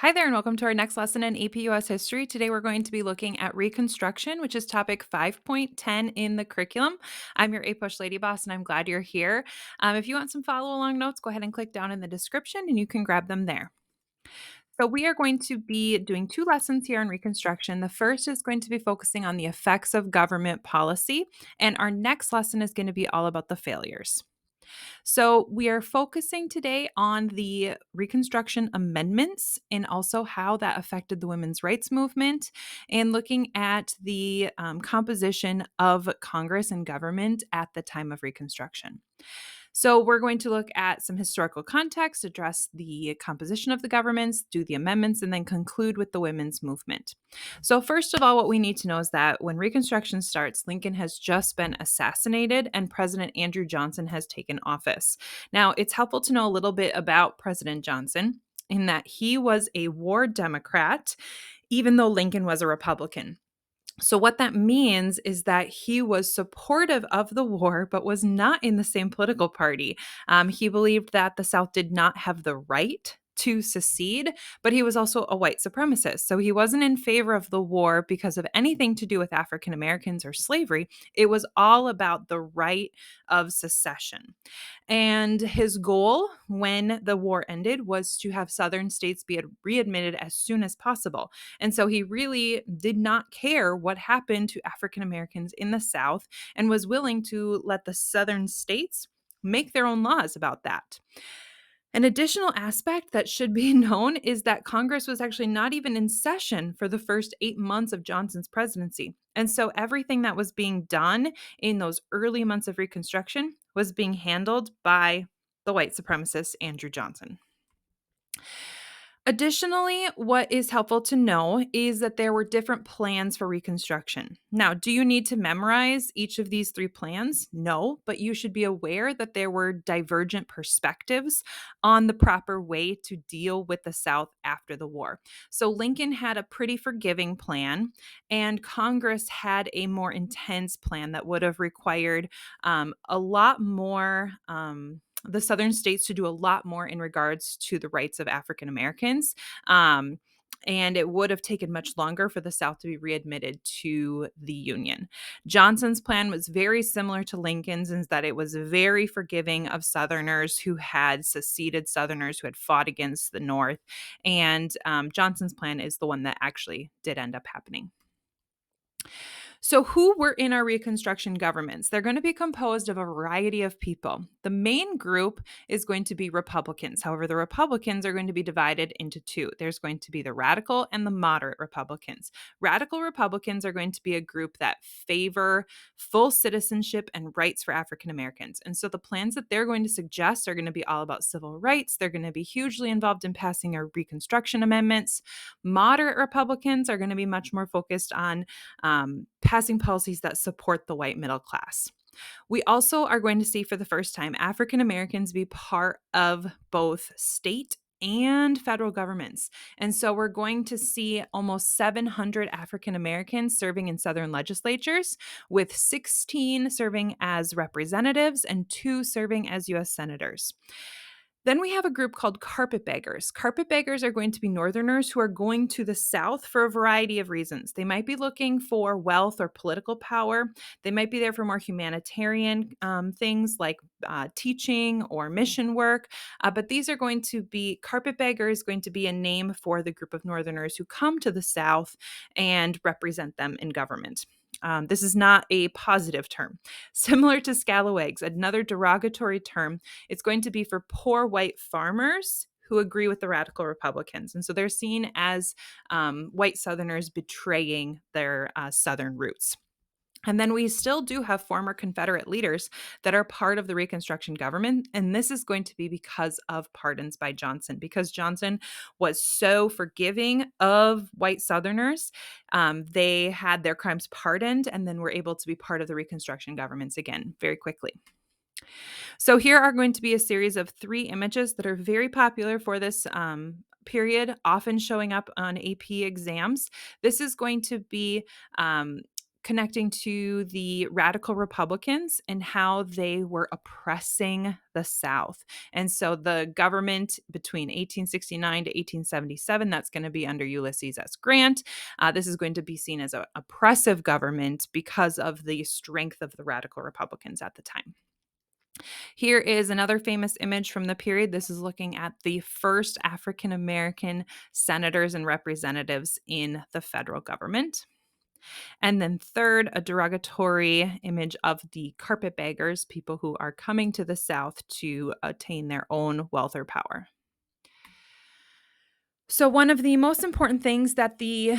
Hi there, and welcome to our next lesson in APUS history. Today, we're going to be looking at Reconstruction, which is topic 5.10 in the curriculum. I'm your APUSH Lady Boss, and I'm glad you're here. If you want some follow along notes, go ahead and click down in the description, and you can grab them there. So, we are going to be doing two lessons here in Reconstruction. The first is going to be focusing on the effects of government policy, and our next lesson is going to be all about the failures. So, we are focusing today on the Reconstruction Amendments and also how that affected the women's rights movement, and looking at the composition of Congress and government at the time of Reconstruction. So, we're going to look at some historical context, address the composition of the governments, do the amendments, and then conclude with the women's movement. So, first of all, what we need to know is that when Reconstruction starts, Lincoln has just been assassinated and President Andrew Johnson has taken office. Now, it's helpful to know a little bit about President Johnson in that he was a war Democrat, even though Lincoln was a Republican. So, what that means is that he was supportive of the war, but was not in the same political party. He believed that the South did not have the right to secede, but he was also a white supremacist. So, he wasn't in favor of the war because of anything to do with African Americans or slavery. It was all about the right of secession. And his goal when the war ended was to have Southern states be readmitted as soon as possible. And so he really did not care what happened to African Americans in the South and was willing to let the Southern states make their own laws about that. An additional aspect that should be known is that Congress was actually not even in session for the first 8 months of Johnson's presidency. And so everything that was being done in those early months of Reconstruction was being handled by the white supremacist Andrew Johnson. Additionally, what is helpful to know is that there were different plans for Reconstruction. Now, do you need to memorize each of these three plans? No, but you should be aware that there were divergent perspectives on the proper way to deal with the South after the war. So, Lincoln had a pretty forgiving plan, and Congress had a more intense plan that would have required a lot more. The southern states to do a lot more in regards to the rights of African Americans. Um, and it would have taken much longer for the South to be readmitted to the Union. Johnson's plan was very similar to Lincoln's in that it was very forgiving of Southerners who had seceded Southerners who had fought against the North. And Johnson's plan is the one that actually did end up happening. So, who were in our Reconstruction governments? They're going to be composed of a variety of people. The main group is going to be Republicans. However, the Republicans are going to be divided into two. There's going to be the radical and the moderate Republicans. Radical Republicans are going to be a group that favor full citizenship and rights for African Americans. And so, the plans that they're going to suggest are going to be all about civil rights. They're going to be hugely involved in passing our Reconstruction Amendments. Moderate Republicans are going to be much more focused on passing policies that support the white middle class. We also are going to see for the first time African Americans be part of both state and federal governments. And so we're going to see almost 700 African Americans serving in Southern legislatures, with 16 serving as representatives and 2 serving as U.S. senators. Then we have a group called carpetbaggers. Carpetbaggers are going to be Northerners who are going to the South for a variety of reasons. They might be looking for wealth or political power. They might be there for more humanitarian things like teaching or mission work. But these are going to be carpetbaggers, going to be a name for the group of Northerners who come to the South and represent them in government. This is not a positive term. Similar to scalawags, another derogatory term, it's going to be for poor white farmers who agree with the radical Republicans. And so they're seen as white Southerners betraying their Southern roots. And then we still do have former Confederate leaders that are part of the Reconstruction government. And this is going to be because of pardons by Johnson, because Johnson was so forgiving of white Southerners. They had their crimes pardoned and then were able to be part of the Reconstruction governments again very quickly. So here are going to be a series of 3 images that are very popular for this period, often showing up on AP exams. This is going to be connecting to the radical Republicans and how they were oppressing the South. And so the government between 1869 to 1877, that's going to be under Ulysses S. Grant. This is going to be seen as an oppressive government because of the strength of the radical Republicans at the time. Here is another famous image from the period. This is looking at the first African American senators and representatives in the federal government. And then third, a derogatory image of the carpetbaggers, people who are coming to the South to attain their own wealth or power. So, one of the most important things that the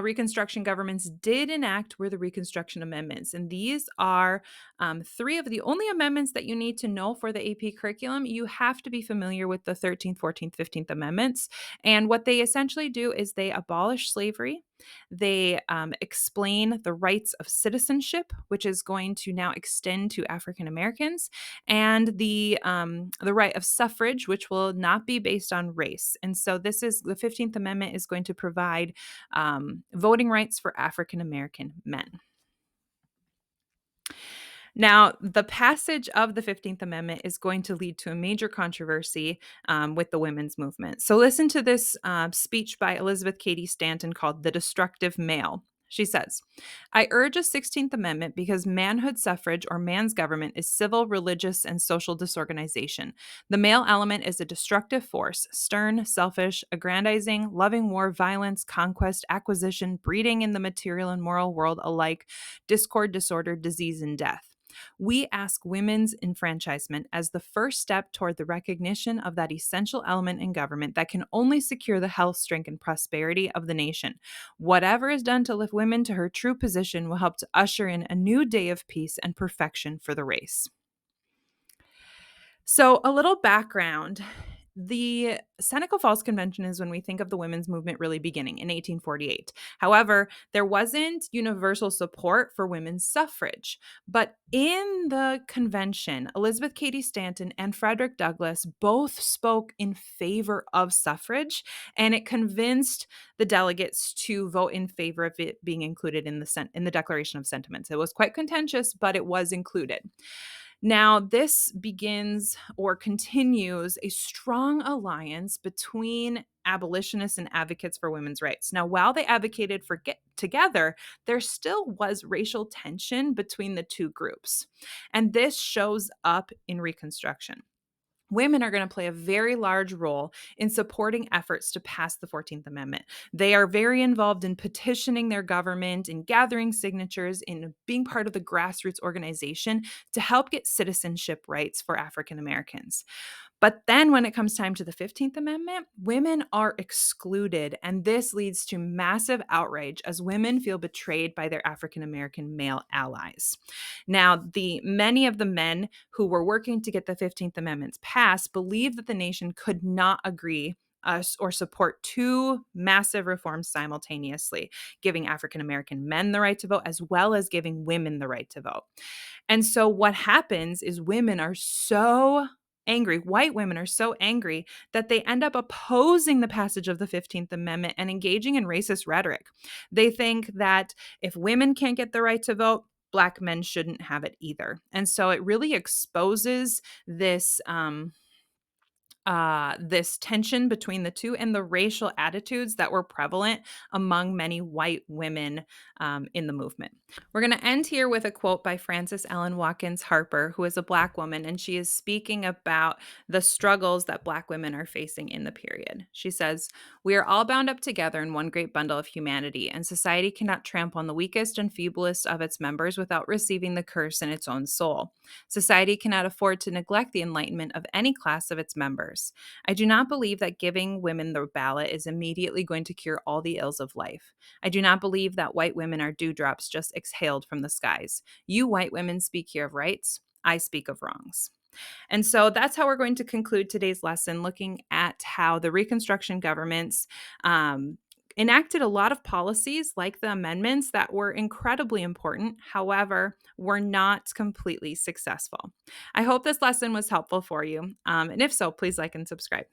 Reconstruction governments did enact were the Reconstruction Amendments. And these are three of the only amendments that you need to know for the AP curriculum. You have to be familiar with the 13th, 14th, 15th Amendments. And what they essentially do is they abolish slavery. They explain the rights of citizenship, which is going to now extend to African Americans, and the right of suffrage, which will not be based on race. And so, this is the 15th Amendment is going to provide voting rights for African American men. Now, the passage of the 15th Amendment is going to lead to a major controversy with the women's movement. So, listen to this speech by Elizabeth Cady Stanton called The Destructive Male. She says, I urge a 16th Amendment because manhood suffrage or man's government is civil, religious, and social disorganization. The male element is a destructive force, stern, selfish, aggrandizing, loving war, violence, conquest, acquisition, breeding in the material and moral world alike, discord, disorder, disease, and death. We ask women's enfranchisement as the first step toward the recognition of that essential element in government that can only secure the health, strength, and prosperity of the nation. Whatever is done to lift women to her true position will help to usher in a new day of peace and perfection for the race. So, a little background. The Seneca Falls Convention is when we think of the women's movement really beginning in 1848. However, there wasn't universal support for women's suffrage. But in the convention, Elizabeth Cady Stanton and Frederick Douglass both spoke in favor of suffrage, and it convinced the delegates to vote in favor of it being included in the Declaration of Sentiments. It was quite contentious, but it was included. Now, this begins or continues a strong alliance between abolitionists and advocates for women's rights. Now, while they advocated for together, there still was racial tension between the two groups. And this shows up in Reconstruction. Women are going to play a very large role in supporting efforts to pass the 14th Amendment. They are very involved in petitioning their government, in gathering signatures, in being part of the grassroots organization to help get citizenship rights for African Americans. But then when it comes time to the 15th Amendment, women are excluded, and this leads to massive outrage as women feel betrayed by their African American male allies. Now, many of the men who were working to get the 15th Amendments passed believed that the nation could not agree or support two massive reforms simultaneously, giving African American men the right to vote as well as giving women the right to vote. And so what happens is women are so angry, white women are so angry that they end up opposing the passage of the 15th Amendment and engaging in racist rhetoric. They think that if women can't get the right to vote, Black men shouldn't have it either. And so it really exposes this this tension between the two and the racial attitudes that were prevalent among many white women in the movement. We're going to end here with a quote by Frances Ellen Watkins Harper, who is a Black woman, and she is speaking about the struggles that Black women are facing in the period. She says, "We are all bound up together in one great bundle of humanity, and society cannot trample on the weakest and feeblest of its members without receiving the curse in its own soul. Society cannot afford to neglect the enlightenment of any class of its members. I do not believe that giving women the ballot is immediately going to cure all the ills of life. I do not believe that white women are dewdrops just exhaled from the skies. You white women speak here of rights. I speak of wrongs." And so that's how we're going to conclude today's lesson, looking at how the Reconstruction governments enacted a lot of policies like the amendments that were incredibly important, however, were not completely successful. I hope this lesson was helpful for you. And if so, please like and subscribe.